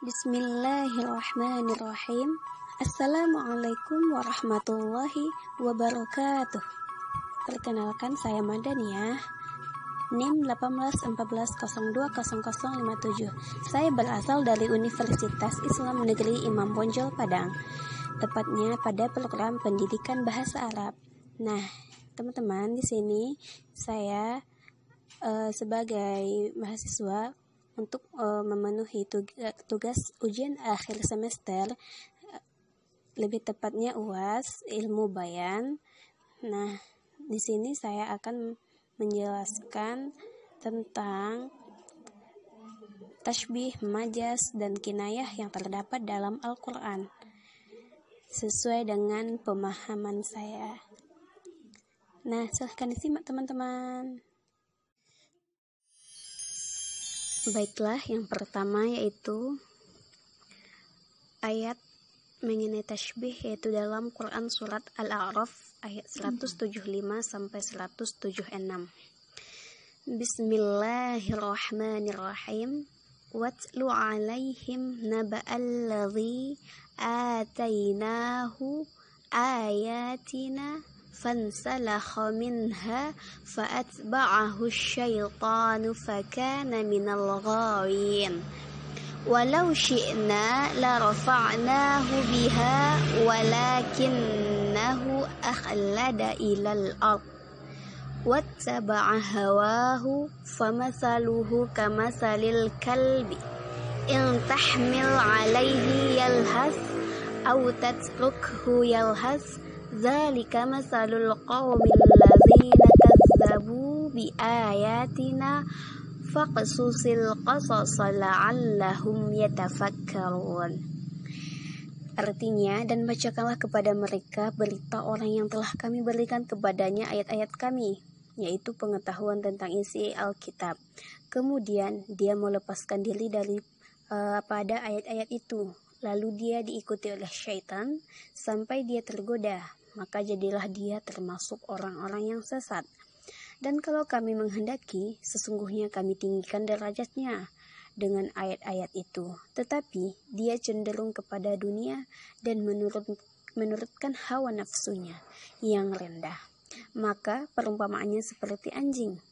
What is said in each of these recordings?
Bismillahirrahmanirrahim. Assalamualaikum warahmatullahi wabarakatuh. Perkenalkan, saya Madania, NIM 1814020057. Saya berasal dari Universitas Islam Negeri Imam Bonjol Padang, tepatnya pada program pendidikan bahasa Arab. Nah, teman-teman, di sini saya sebagai mahasiswa untuk memenuhi tugas ujian akhir semester, lebih tepatnya UAS ilmu bayan. Nah, di sini saya akan menjelaskan tentang tasbih, majaz, dan kinayah yang terdapat dalam Al-Quran sesuai dengan pemahaman saya. Nah, silahkan disimak teman-teman. Baiklah, yang pertama yaitu ayat mengenai tasbih, yaitu dalam Quran surat Al-A'raf ayat 175 sampai 176. Bismillahirrahmanirrahim. Watlu alaihim naba'al ladzi atainahu ayatina فانسلخ منها فأتبعه الشيطان فكان من الغاوين ولو شئنا لرفعناه بها ولكنه أخلد إلى الأرض واتبع هواه فمثله كمثل الكلب إن تحمل عليه يلهث أو تتركه يلهث Dzalika masalul qaumil ladzina kazzabu biayatina faqsusil qasasa la'allahum yatafakkarun. Artinya, dan bacakanlah kepada mereka berita orang yang telah kami berikan kepadanya ayat-ayat kami, yaitu pengetahuan tentang isi Alkitab. Kemudian dia melepaskan diri dari pada ayat-ayat itu. Lalu dia diikuti oleh syaitan sampai dia tergoda, maka jadilah dia termasuk orang-orang yang sesat. Dan kalau kami menghendaki, sesungguhnya kami tinggikan derajatnya dengan ayat-ayat itu. Tetapi dia cenderung kepada dunia dan menurutkan hawa nafsunya yang rendah. Maka perumpamaannya seperti anjing.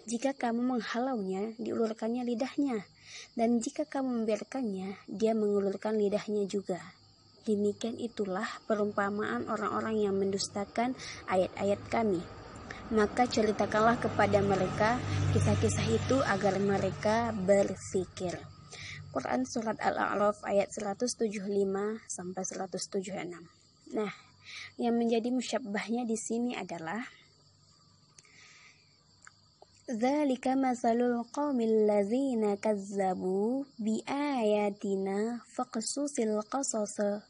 Jika kamu menghalaunya, diulurkannya lidahnya. Dan jika kamu membiarkannya, dia mengulurkan lidahnya juga. Demikian itulah perumpamaan orang-orang yang mendustakan ayat-ayat kami. Maka ceritakanlah kepada mereka kisah-kisah itu agar mereka berfikir. Quran surat Al-A'raf ayat 175 sampai 176. Nah, yang menjadi musyabbahnya di sini adalah Dzalika masalul qaumil ladzina kazzabu biayatina faqsusil qasasa,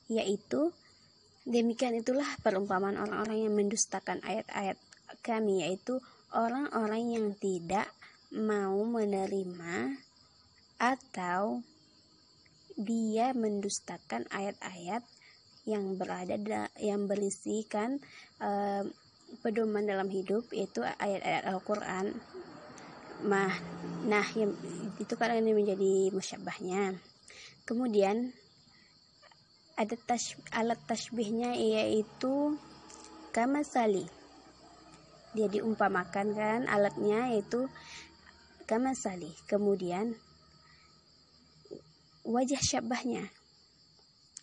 yaitu demikian itulah perumpamaan orang-orang yang mendustakan ayat-ayat kami, yaitu orang-orang yang tidak mau menerima atau dia mendustakan ayat-ayat yang berisikan pedoman dalam hidup, yaitu ayat-ayat Al-Quran. Nah, itu karena ini menjadi musyabbahnya. Kemudian ada alat tasbihnya, yaitu kamasali. Dia diumpamakan kan alatnya, yaitu kamasali. Kemudian wajah syabbahnya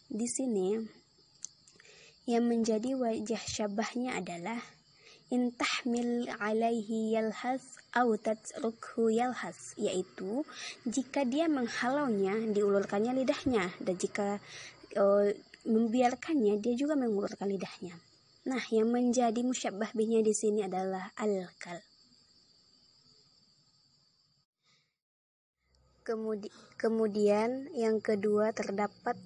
di sini, yang menjadi wajah syabbahnya adalah intahmil alaihi yalhas au tatrukhu yalhas, yaitu jika dia menghalaunya, diulurkannya lidahnya, dan jika membiarkannya, dia juga mengulurkan lidahnya. Nah, yang menjadi musyabbah bihnya di sini adalah al-kal. Kemudian yang kedua terdapat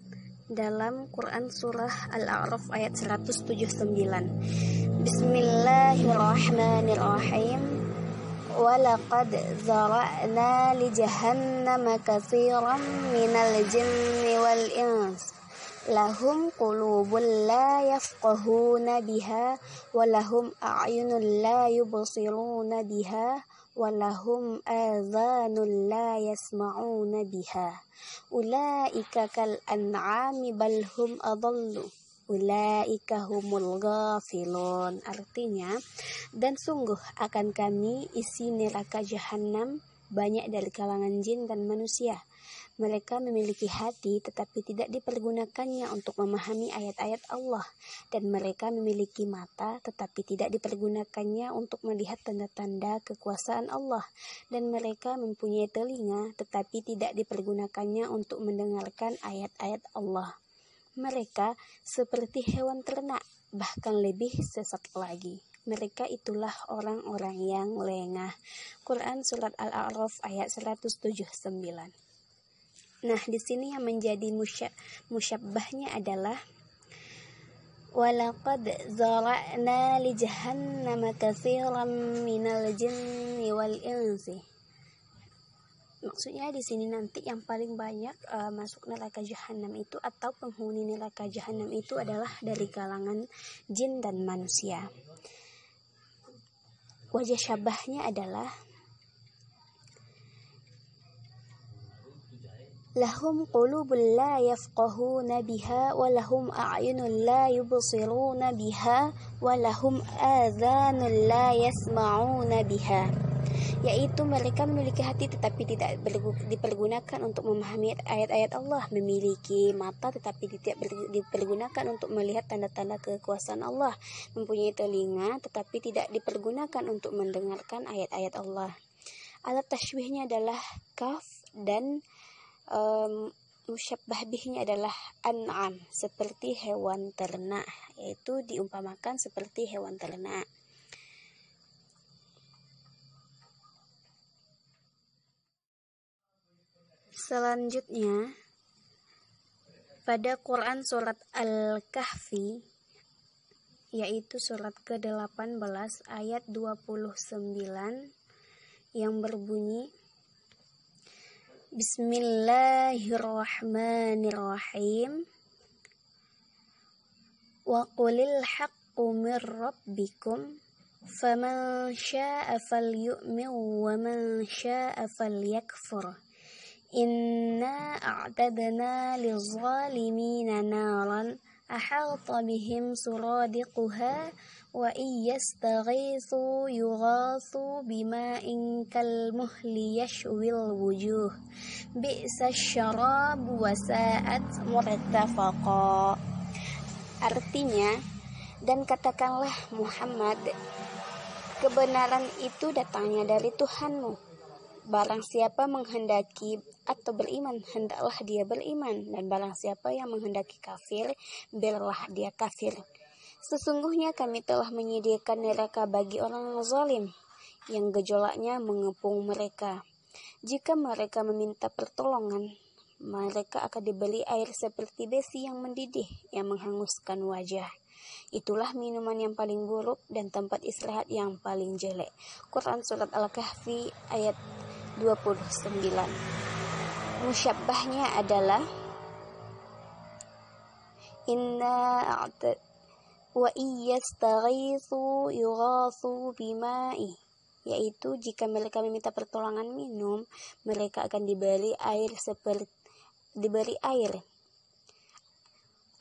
dalam Quran surah Al-A'raf ayat 179. Bismillahirrahmanirrahim. Walaqad zara'na li jahannama katsiran minal jinni wal ins lahum qulubun la yafqahuna biha wa lahum a'yunun la yubsiruna biha walahum adhanun la yasma'una biha ulaika kal an'ami bal hum adallu ulaika humul ghafilun. Artinya, dan sungguh akan kami isi neraka jahanam banyak dari kalangan jin dan manusia. Mereka memiliki hati tetapi tidak dipergunakannya untuk memahami ayat-ayat Allah, dan mereka memiliki mata tetapi tidak dipergunakannya untuk melihat tanda-tanda kekuasaan Allah, dan mereka mempunyai telinga tetapi tidak dipergunakannya untuk mendengarkan ayat-ayat Allah. Mereka seperti hewan ternak, bahkan lebih sesat lagi. Mereka itulah orang-orang yang lengah. Quran Surat Al-A'raf ayat 179. Nah, di sini yang menjadi musyabbahnya adalah walaqad zara'na li jahannama katsiran minal jinni wal insi. Maksudnya di sini nanti yang paling banyak masuk neraka jahanam itu atau penghuni neraka jahanam itu adalah dari kalangan jin dan manusia. Wajah syabahnya adalah lahum qulubun la yafqahuna biha wa lahum a'yunun la yubsiruna biha wa lahum adhanun la yasma'una biha, yaitu mereka memiliki hati tetapi tidak dipergunakan untuk memahami ayat-ayat Allah, memiliki mata tetapi tidak dipergunakan untuk melihat tanda-tanda kekuasaan Allah, mempunyai telinga tetapi tidak dipergunakan untuk mendengarkan ayat-ayat Allah. Alat tashbihnya adalah kaf, dan musyabbah bihnya adalah an'am, seperti hewan ternak, yaitu diumpamakan seperti hewan ternak. Selanjutnya, pada Quran Surat Al-Kahfi, yaitu surat ke-18 ayat 29, yang berbunyi Bismillahirrahmanirrahim. Wa qulil haqqu mir rabbikum faman syaa'a falyu'min wa man syaa'a falyakfur. Inna a'tadna liz-zalimina naran ahata bihim suradiquha wa iyastaghithu yughathu bima'in kalmuhli yashwil wujuh bi'sa syarab wa sa'at murtafaqa. Artinya, dan katakanlah Muhammad, kebenaran itu datangnya dari Tuhanmu. Barang siapa menghendaki atau beriman, hendaklah dia beriman, dan barang siapa yang menghendaki kafir, biarlah dia kafir. Sesungguhnya kami telah menyediakan neraka bagi orang zalim, yang gejolaknya mengepung mereka. Jika mereka meminta pertolongan, mereka akan diberi air seperti besi yang mendidih, yang menghanguskan wajah. Itulah minuman yang paling buruk dan tempat istirahat yang paling jelek. Quran Surat Al-Kahfi ayat 29. Musyabbahnya adalah inna wa iyastaghithu yughathu bima'i, yaitu jika mereka meminta pertolongan minum, mereka akan diberi air.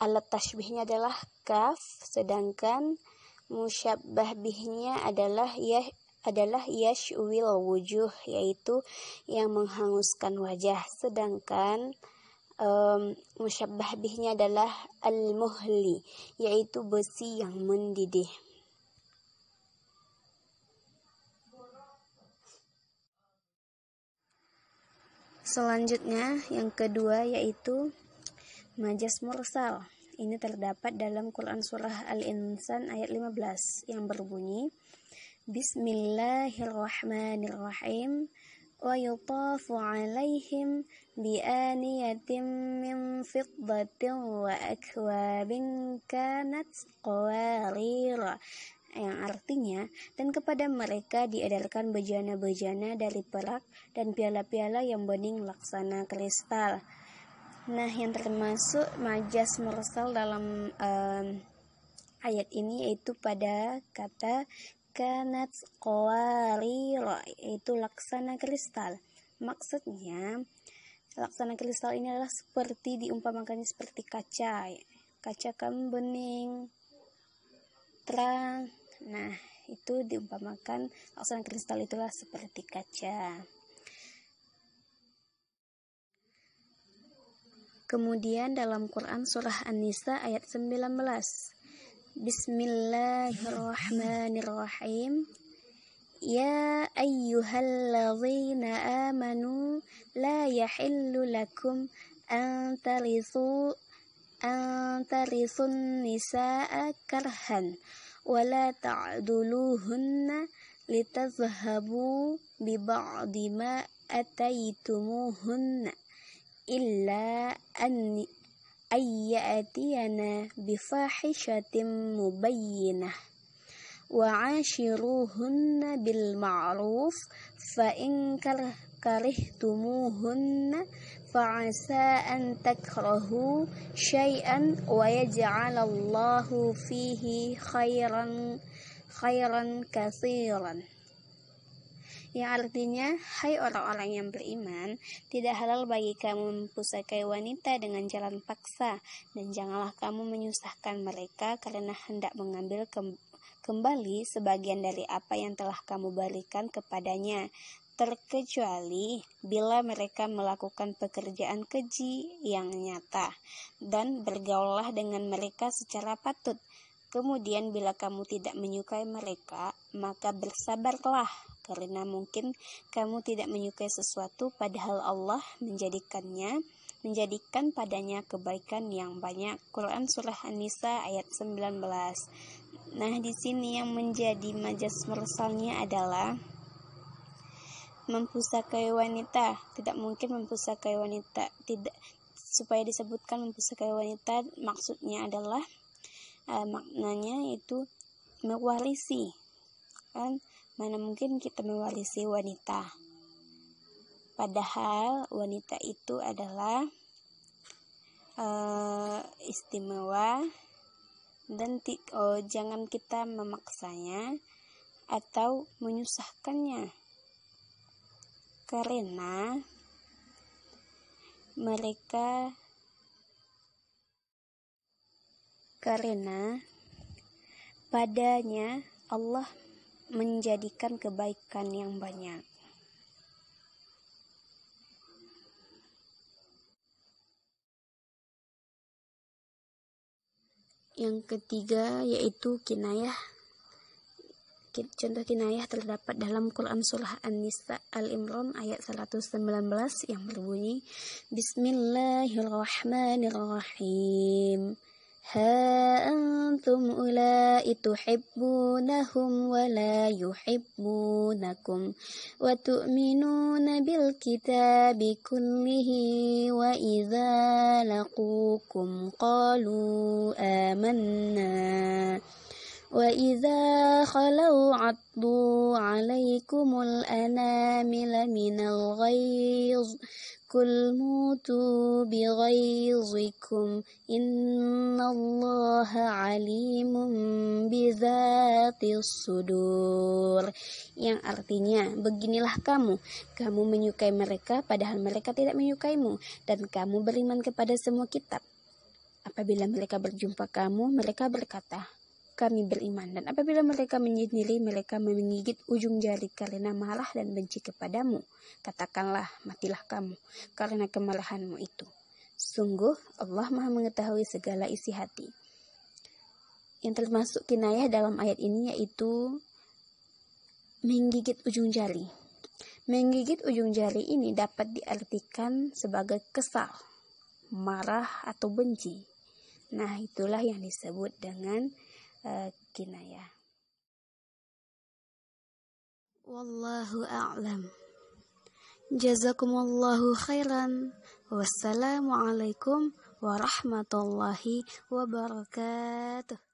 Alat tashbihnya adalah kaf, sedangkan musyabbah bihnya adalah yashwil wujuh, yaitu yang menghanguskan wajah, sedangkan musyabbah bihnya adalah al-muhli, yaitu besi yang mendidih. Selanjutnya yang kedua yaitu majas mursal. Ini terdapat dalam Quran Surah Al-Insan ayat 15 yang berbunyi Bismillahirrahmanirrahim wa yutafu alaihim bi'aniyatin min fiddatin wa akwabin kanat qawarira, yang artinya, dan kepada mereka diedarkan bejana-bejana dari perak dan piala-piala yang bening laksana kristal. Nah, yang termasuk majas mursal dalam ayat ini yaitu pada kata kanat qawarira, yaitu laksana kristal. Maksudnya laksana kristal ini adalah seperti diumpamakannya seperti kaca. Kaca kan bening, terang. Nah, itu diumpamakan laksana kristal itulah seperti kaca. Kemudian dalam Quran surah An-Nisa ayat 19. Bismillahirrahmanirrahim. Ya ayyuhalladzina amanu la yahillu lakum an tarithu nisaa karhan wa la ta'duluhunna litazhabu bi ba'di ma ataitumuhunna illa an ayyatiyana bifahishatin mubayyinah wa 'ashiruhunna bil ma'ruf fa in karihtumuhunna fa'asa an takrahu syai'an wa yaj'alallahu fihi khairan katsiran. Yang artinya, hai orang-orang yang beriman, tidak halal bagi kamu mempusakai wanita dengan jalan paksa, dan janganlah kamu menyusahkan mereka karena hendak mengambil kembali sebagian dari apa yang telah kamu berikan kepadanya, terkecuali bila mereka melakukan pekerjaan keji yang nyata, dan bergaullah dengan mereka secara patut. Kemudian bila kamu tidak menyukai mereka, maka bersabarlah, karena mungkin kamu tidak menyukai sesuatu padahal Allah menjadikan padanya kebaikan yang banyak. Quran surah An-Nisa ayat 19. Nah, di sini yang menjadi majas mursalnya adalah mempusakai wanita. Tidak mungkin mempusakai wanita. Tidak, supaya disebutkan mempusakai wanita, maksudnya adalah maknanya itu mewarisi. Kan mana mungkin kita mewarisi wanita, padahal wanita itu adalah istimewa, dan jangan kita memaksanya atau menyusahkannya, karena padanya Allah menjadikan kebaikan yang banyak. Yang ketiga yaitu kinayah. Contoh kinayah terdapat dalam Quran surah An-Nisa Al-Imran ayat 119 yang berbunyi Bismillahirrahmanirrahim. Ha antum ulai tuhibbunahum wa la yuhibbunakum wa tu'minuna bil kitabi kullihi wa idza laqukum qalu amanna wa idza khalau 'addu 'alaikumul anamila minal ghaiz Kul mutu bi ghaizikum innallaha alimun bizatis sudur. Yang artinya, beginilah kamu menyukai mereka padahal mereka tidak menyukaimu, dan kamu beriman kepada semua kitab. Apabila mereka berjumpa kamu, mereka berkata, kami beriman, dan apabila mereka menyendiri, mereka menggigit ujung jari karena marah dan benci kepadamu. Katakanlah, matilah kamu karena kemarahanmu itu. Sungguh Allah Maha mengetahui segala isi hati. Yang termasuk kinayah dalam ayat ini yaitu menggigit ujung jari. Menggigit ujung jari ini dapat diartikan sebagai kesal, marah atau benci. Nah, itulah yang disebut dengan kinayah. Wallahu a'lam. Jazakumullahu khairan. Wassalamualaikum warahmatullahi wabarakatuh.